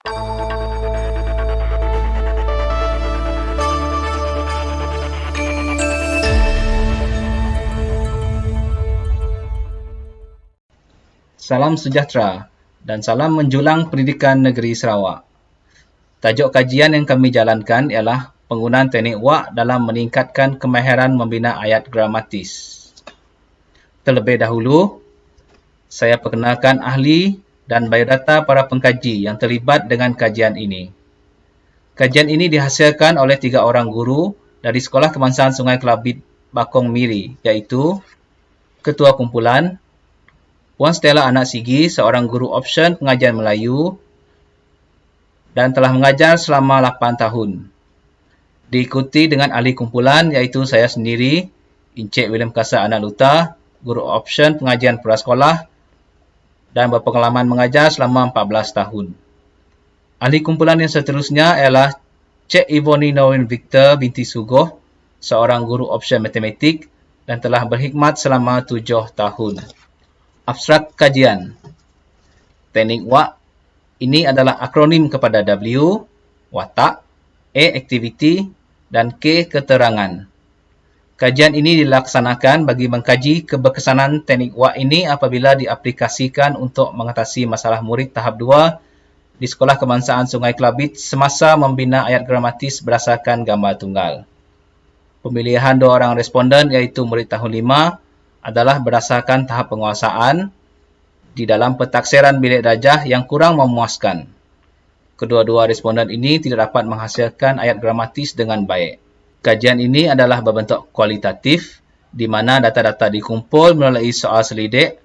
Salam sejahtera dan salam menjulang pendidikan negeri Sarawak. Tajuk kajian yang kami jalankan ialah penggunaan teknik WAK dalam meningkatkan kemahiran membina ayat gramatis. Terlebih dahulu, saya perkenalkan ahli dan biodata para pengkaji yang terlibat dengan kajian ini. Kajian ini dihasilkan oleh 3 orang guru dari Sekolah Kebangsaan Sungai Kelabit, Bakong Miri, iaitu Ketua Kumpulan, Puan Stella Anak Sigi, seorang guru option pengajian Melayu dan telah mengajar selama 8 tahun. Diikuti dengan ahli kumpulan iaitu saya sendiri, Encik William Kasar Anak Luta, guru option pengajian prasekolah dan berpengalaman mengajar selama 14 tahun. Ahli kumpulan yang seterusnya ialah Cik Ivoni Norwin Victor binti Sugoh, seorang guru option matematik dan telah berkhidmat selama 7 tahun. Abstrak kajian. Teknik WAK ini adalah akronim kepada W, watak, A, aktiviti, dan K, keterangan. Kajian ini dilaksanakan bagi mengkaji keberkesanan teknik WAK ini apabila diaplikasikan untuk mengatasi masalah murid tahap 2 di Sekolah Kebangsaan Sungai Kelabit semasa membina ayat gramatis berdasarkan gambar tunggal. Pemilihan 2 orang responden iaitu murid tahun 5 adalah berdasarkan tahap penguasaan di dalam pentaksiran bilik darjah yang kurang memuaskan. Kedua-dua responden ini tidak dapat menghasilkan ayat gramatis dengan baik. Kajian ini adalah berbentuk kualitatif di mana data-data dikumpul melalui soal selidik,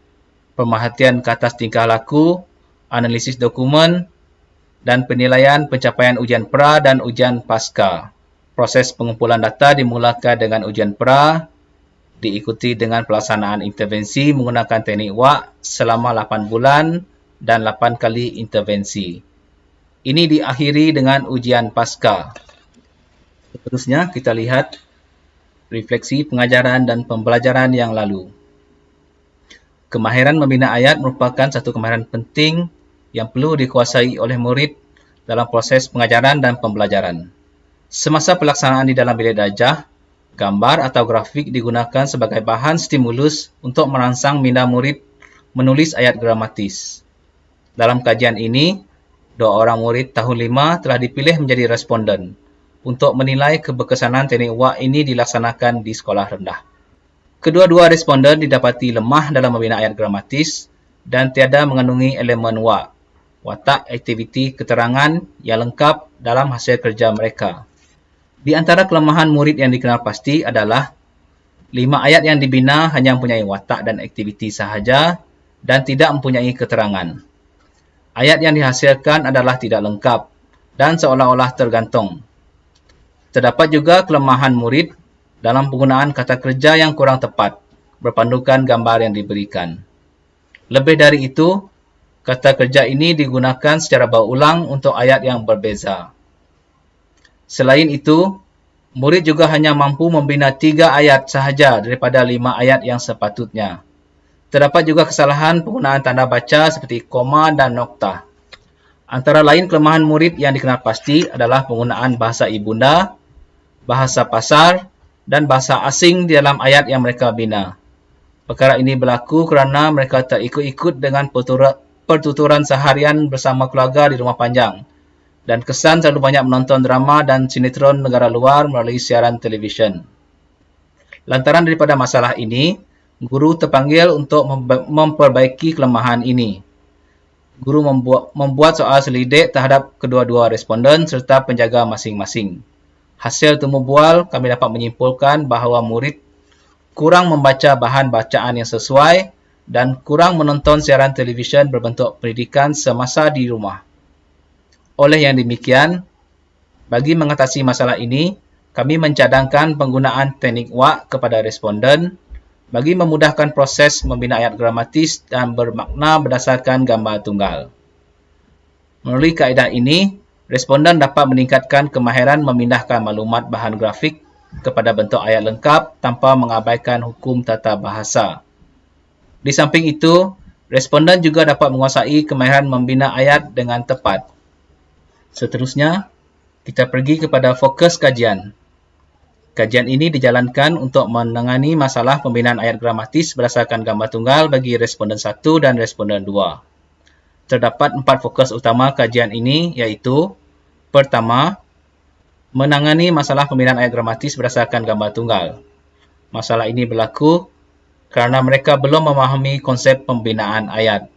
pemerhatian ke atas tingkah laku, analisis dokumen, dan penilaian pencapaian ujian pra dan ujian pasca. Proses pengumpulan data dimulakan dengan ujian pra, diikuti dengan pelaksanaan intervensi menggunakan teknik WAK selama 8 bulan dan 8 kali intervensi. Ini diakhiri dengan ujian pasca. Seterusnya kita lihat refleksi pengajaran dan pembelajaran yang lalu. Kemahiran membina ayat merupakan satu kemahiran penting yang perlu dikuasai oleh murid dalam proses pengajaran dan pembelajaran. Semasa pelaksanaan di dalam bilik darjah, gambar atau grafik digunakan sebagai bahan stimulus untuk merangsang minda murid menulis ayat gramatis. Dalam kajian ini, 2 orang murid tahun 5 telah dipilih menjadi responden untuk menilai keberkesanan teknik WAK ini dilaksanakan di sekolah rendah. Kedua-dua responden didapati lemah dalam membina ayat gramatis dan tiada mengandungi elemen WAK, watak, aktiviti, keterangan yang lengkap dalam hasil kerja mereka. Di antara kelemahan murid yang dikenal pasti adalah 5 ayat yang dibina hanya mempunyai watak dan aktiviti sahaja dan tidak mempunyai keterangan. Ayat yang dihasilkan adalah tidak lengkap dan seolah-olah tergantung. Terdapat juga kelemahan murid dalam penggunaan kata kerja yang kurang tepat, berpandukan gambar yang diberikan. Lebih dari itu, kata kerja ini digunakan secara berulang untuk ayat yang berbeza. Selain itu, murid juga hanya mampu membina 3 ayat sahaja daripada 5 ayat yang sepatutnya. Terdapat juga kesalahan penggunaan tanda baca seperti koma dan noktah. Antara lain kelemahan murid yang dikenal pasti adalah penggunaan bahasa ibunda, bahasa pasar, dan bahasa asing di dalam ayat yang mereka bina. Perkara ini berlaku kerana mereka tak ikut-ikut dengan pertuturan seharian bersama keluarga di rumah panjang dan kesan selalu banyak menonton drama dan sinetron negara luar melalui siaran televisyen. Lantaran daripada masalah ini, guru terpanggil untuk memperbaiki kelemahan ini. Guru membuat soal selidik terhadap kedua-dua responden serta penjaga masing-masing. Hasil temu bual, kami dapat menyimpulkan bahawa murid kurang membaca bahan bacaan yang sesuai dan kurang menonton siaran televisyen berbentuk pendidikan semasa di rumah. Oleh yang demikian, bagi mengatasi masalah ini, kami mencadangkan penggunaan teknik WAK kepada responden bagi memudahkan proses membina ayat gramatis dan bermakna berdasarkan gambar tunggal. Melalui kaedah ini, responden dapat meningkatkan kemahiran memindahkan maklumat bahan grafik kepada bentuk ayat lengkap tanpa mengabaikan hukum tata bahasa. Di samping itu, responden juga dapat menguasai kemahiran membina ayat dengan tepat. Seterusnya, kita pergi kepada fokus kajian. Kajian ini dijalankan untuk menangani masalah pembinaan ayat gramatis berdasarkan gambar tunggal bagi responden 1 dan responden 2. Terdapat 4 fokus utama kajian ini, iaitu: pertama, menangani masalah pembinaan ayat gramatis berdasarkan gambar tunggal. Masalah ini berlaku kerana mereka belum memahami konsep pembinaan ayat.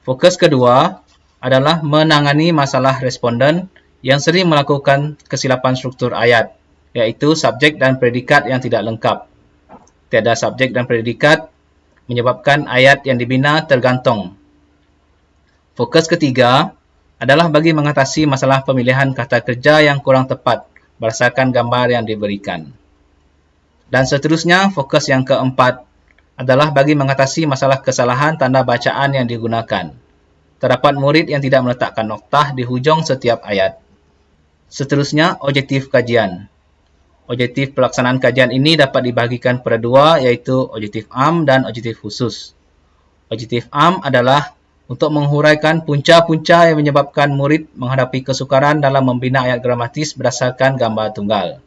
Fokus kedua adalah menangani masalah responden yang sering melakukan kesilapan struktur ayat, iaitu subjek dan predikat yang tidak lengkap. Tiada subjek dan predikat menyebabkan ayat yang dibina tergantung. Fokus ketiga adalah bagi mengatasi masalah pemilihan kata kerja yang kurang tepat berdasarkan gambar yang diberikan. Dan seterusnya, fokus yang keempat adalah bagi mengatasi masalah kesalahan tanda bacaan yang digunakan. Terdapat murid yang tidak meletakkan noktah di hujung setiap ayat. Seterusnya, objektif kajian. Objektif pelaksanaan kajian ini dapat dibahagikan pada dua, iaitu objektif am dan objektif khusus. Objektif am adalah untuk menghuraikan punca-punca yang menyebabkan murid menghadapi kesukaran dalam membina ayat gramatis berdasarkan gambar tunggal.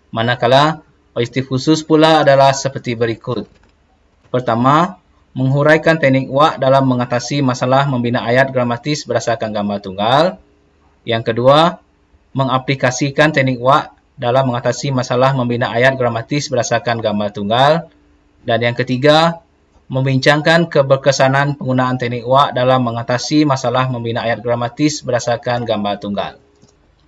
Manakala, objektif khusus pula adalah seperti berikut. Pertama, menghuraikan teknik wak dalam mengatasi masalah membina ayat gramatis berdasarkan gambar tunggal. Yang kedua, mengaplikasikan teknik wak dalam mengatasi masalah membina ayat gramatis berdasarkan gambar tunggal. Dan yang ketiga, membincangkan keberkesanan penggunaan teknik wak dalam mengatasi masalah membina ayat gramatis berdasarkan gambar tunggal.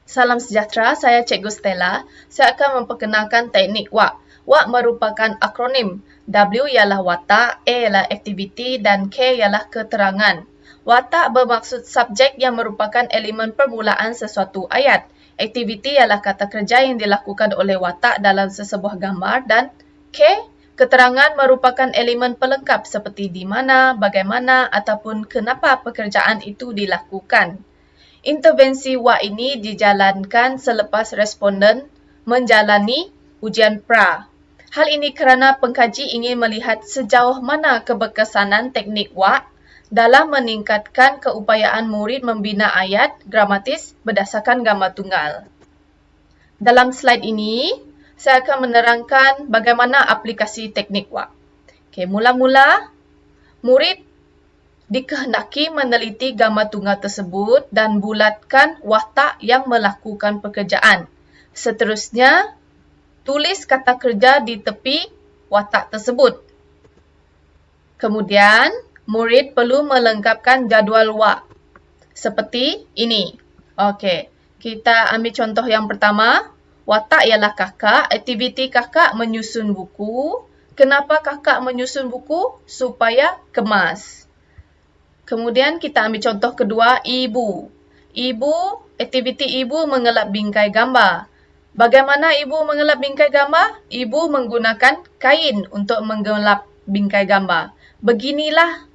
Salam sejahtera, saya Cikgu Stella. Saya akan memperkenalkan teknik wak. Wak merupakan akronim. W ialah watak, A ialah aktiviti dan K ialah keterangan. Watak bermaksud subjek yang merupakan elemen permulaan sesuatu ayat. Aktiviti ialah kata kerja yang dilakukan oleh watak dalam sesebuah gambar, dan K, keterangan merupakan elemen pelengkap seperti di mana, bagaimana ataupun kenapa pekerjaan itu dilakukan. Intervensi wak ini dijalankan selepas responden menjalani ujian pra. Hal ini kerana pengkaji ingin melihat sejauh mana keberkesanan teknik wak dalam meningkatkan keupayaan murid membina ayat gramatis berdasarkan gambar tunggal. Dalam slide ini, saya akan menerangkan bagaimana aplikasi teknik wak. Okey, mula-mula, murid dikehendaki meneliti gambar tunggal tersebut dan bulatkan watak yang melakukan pekerjaan. Seterusnya, tulis kata kerja di tepi watak tersebut. Kemudian, murid perlu melengkapkan jadual wak seperti ini. Okey, kita ambil contoh yang pertama. Watak ialah kakak, aktiviti kakak menyusun buku. Kenapa kakak menyusun buku? Supaya kemas. Kemudian kita ambil contoh kedua, ibu. Ibu, aktiviti ibu mengelap bingkai gambar. Bagaimana ibu mengelap bingkai gambar? Ibu menggunakan kain untuk menggelap bingkai gambar. Beginilah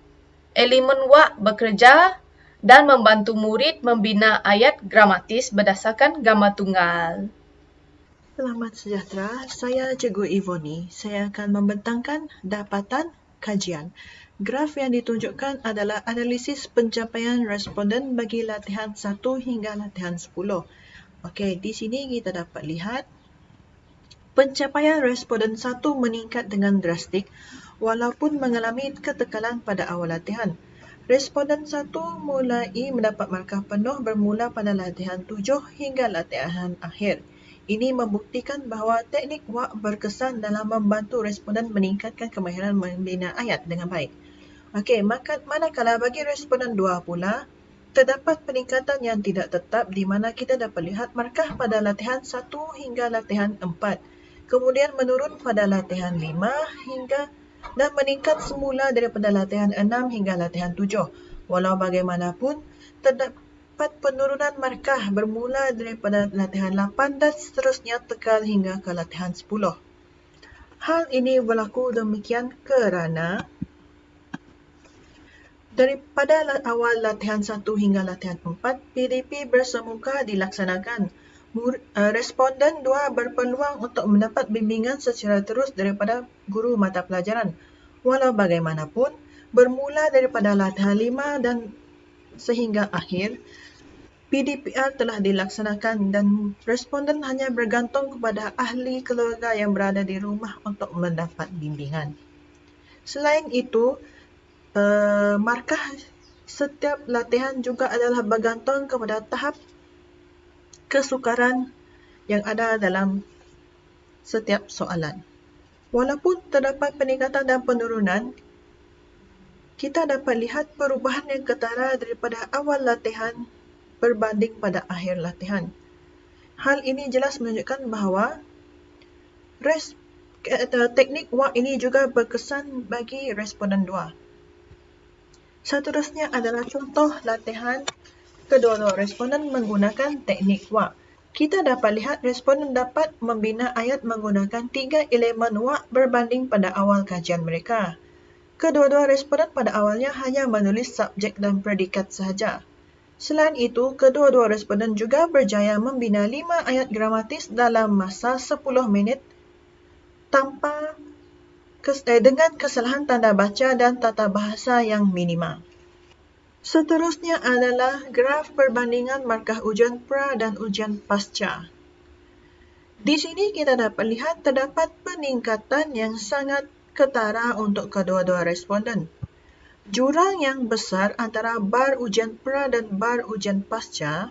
elemen wak bekerja dan membantu murid membina ayat gramatis berdasarkan gambar tunggal. Selamat sejahtera, saya Cikgu Ivoni. Saya akan membentangkan dapatan kajian. Graf yang ditunjukkan adalah analisis pencapaian responden bagi latihan 1 hingga latihan 10. Okey, di sini kita dapat lihat pencapaian responden 1 meningkat dengan drastik walaupun mengalami ketekalan pada awal latihan. Responden 1 mulai mendapat markah penuh bermula pada latihan 7 hingga latihan akhir. Ini membuktikan bahawa teknik wak berkesan dalam membantu responden meningkatkan kemahiran membina ayat dengan baik. Okey, manakala bagi responden 2 pula, terdapat peningkatan yang tidak tetap di mana kita dapat lihat markah pada latihan 1 hingga latihan 4. Kemudian menurun pada latihan 5 hingga dan meningkat semula daripada latihan 6 hingga latihan 7. Walau bagaimanapun, terdapat penurunan markah bermula daripada latihan 8 dan seterusnya tekal hingga ke latihan 10. Hal ini berlaku demikian kerana daripada awal latihan 1 hingga latihan 4, PDP bersemuka dilaksanakan. Responden 2 berpeluang untuk mendapat bimbingan secara terus daripada guru mata pelajaran. Walau bagaimanapun, bermula daripada latihan 5 dan sehingga akhir, PDPR telah dilaksanakan dan responden hanya bergantung kepada ahli keluarga yang berada di rumah untuk mendapat bimbingan. Selain itu, markah setiap latihan juga adalah bergantung kepada tahap kesukaran yang ada dalam setiap soalan. Walaupun terdapat peningkatan dan penurunan, kita dapat lihat perubahan yang ketara daripada awal latihan berbanding pada akhir latihan. Hal ini jelas menunjukkan bahawa teknik WAK ini juga berkesan bagi responden 2. Seterusnya adalah contoh latihan kedua-dua responden menggunakan teknik WAK. Kita dapat lihat responden dapat membina ayat menggunakan 3 elemen WAK berbanding pada awal kajian mereka. Kedua-dua responden pada awalnya hanya menulis subjek dan predikat sahaja. Selain itu, kedua-dua responden juga berjaya membina 5 ayat gramatis dalam masa 10 minit dengan kesalahan tanda baca dan tata bahasa yang minima. Seterusnya adalah graf perbandingan markah ujian pra dan ujian pasca. Di sini kita dapat lihat terdapat peningkatan yang sangat ketara untuk kedua-dua responden. Jurang yang besar antara bar ujian pra dan bar ujian pasca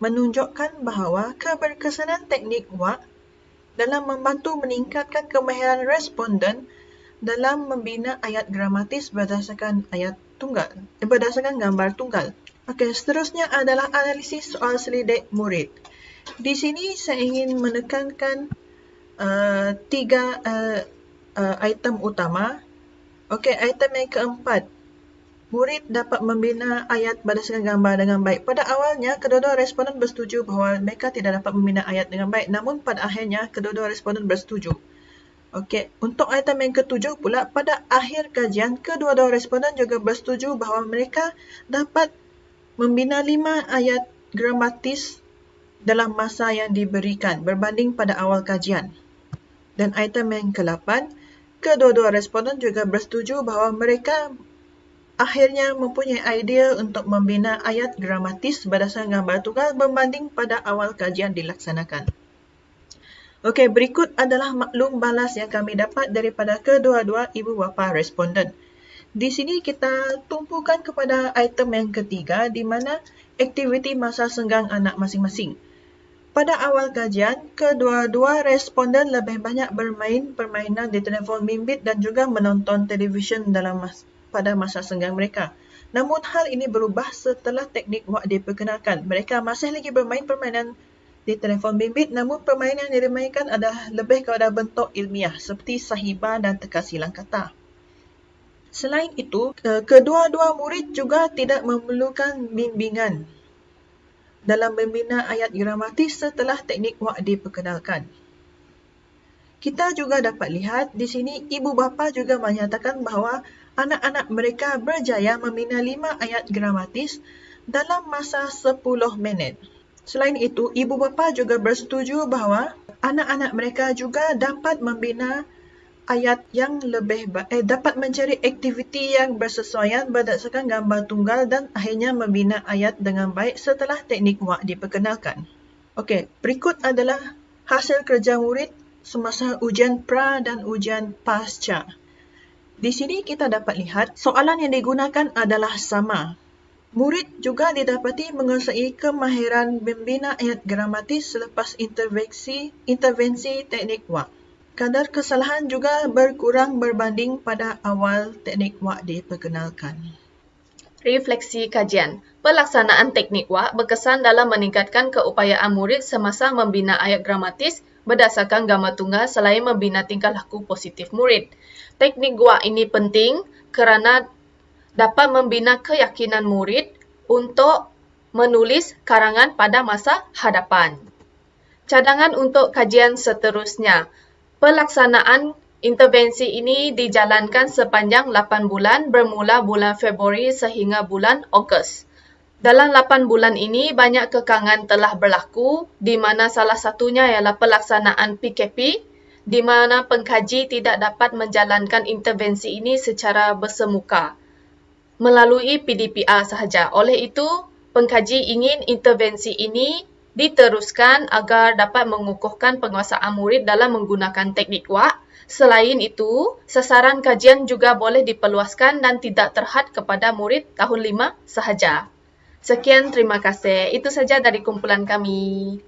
menunjukkan bahawa keberkesanan teknik WAK dalam membantu meningkatkan kemahiran responden dalam membina ayat gramatis berdasarkan gambar tunggal. Okey, seterusnya adalah analisis soal selidik murid. Di sini saya ingin menekankan 3 item utama. Okey, item yang keempat. Murid dapat membina ayat berdasarkan gambar dengan baik. Pada awalnya, kedua-dua responden bersetuju bahawa mereka tidak dapat membina ayat dengan baik. Namun pada akhirnya, kedua-dua responden bersetuju. Okey, untuk item yang ketujuh pula, pada akhir kajian, kedua-dua responden juga bersetuju bahawa mereka dapat membina 5 ayat gramatis dalam masa yang diberikan berbanding pada awal kajian. Dan item yang ke-8, kedua-dua responden juga bersetuju bahawa mereka akhirnya mempunyai idea untuk membina ayat gramatis berdasarkan gambar tunggal berbanding pada awal kajian dilaksanakan. Okey, berikut adalah maklum balas yang kami dapat daripada kedua-dua ibu bapa responden. Di sini kita tumpukan kepada item yang ketiga di mana aktiviti masa senggang anak masing-masing. Pada awal kajian, kedua-dua responden lebih banyak bermain permainan di telefon bimbit dan juga menonton televisyen pada masa senggang mereka. Namun hal ini berubah setelah teknik WAK diperkenalkan. Mereka masih lagi bermain permainan di telefon bimbit, namun permainan yang dimainkan adalah lebih kepada bentuk ilmiah seperti sahibah dan teka silang kata. Selain itu, kedua-dua murid juga tidak memerlukan bimbingan dalam membina ayat gramatis setelah teknik WAK diperkenalkan. Kita juga dapat lihat di sini ibu bapa juga menyatakan bahawa anak-anak mereka berjaya membina 5 ayat gramatis dalam masa 10 minit. Selain itu, ibu bapa juga bersetuju bahawa anak-anak mereka juga dapat membina ayat yang dapat mencari aktiviti yang bersesuaian berdasarkan gambar tunggal dan akhirnya membina ayat dengan baik setelah teknik WAK diperkenalkan. Okey, berikut adalah hasil kerja murid semasa ujian pra dan ujian pasca. Di sini kita dapat lihat soalan yang digunakan adalah sama. Murid juga didapati menguasai kemahiran membina ayat gramatis selepas intervensi teknik WAK. Kadar kesalahan juga berkurang berbanding pada awal teknik WAK diperkenalkan. Refleksi kajian. Pelaksanaan teknik WAK berkesan dalam meningkatkan keupayaan murid semasa membina ayat gramatis berdasarkan gambar tunggal selain membina tingkah laku positif murid. Teknik WAK ini penting kerana dapat membina keyakinan murid untuk menulis karangan pada masa hadapan. Cadangan untuk kajian seterusnya. Pelaksanaan intervensi ini dijalankan sepanjang 8 bulan bermula bulan Februari sehingga bulan Ogos. Dalam 8 bulan ini, banyak kekangan telah berlaku di mana salah satunya ialah pelaksanaan PKP di mana pengkaji tidak dapat menjalankan intervensi ini secara bersemuka melalui PDPR sahaja. Oleh itu, Pengkaji ingin intervensi ini diteruskan agar dapat mengukuhkan penguasaan murid dalam menggunakan teknik WAK. Selain itu, sasaran kajian juga boleh diperluaskan dan tidak terhad kepada murid tahun 5 sahaja. Sekian, terima kasih. Itu saja dari kumpulan kami.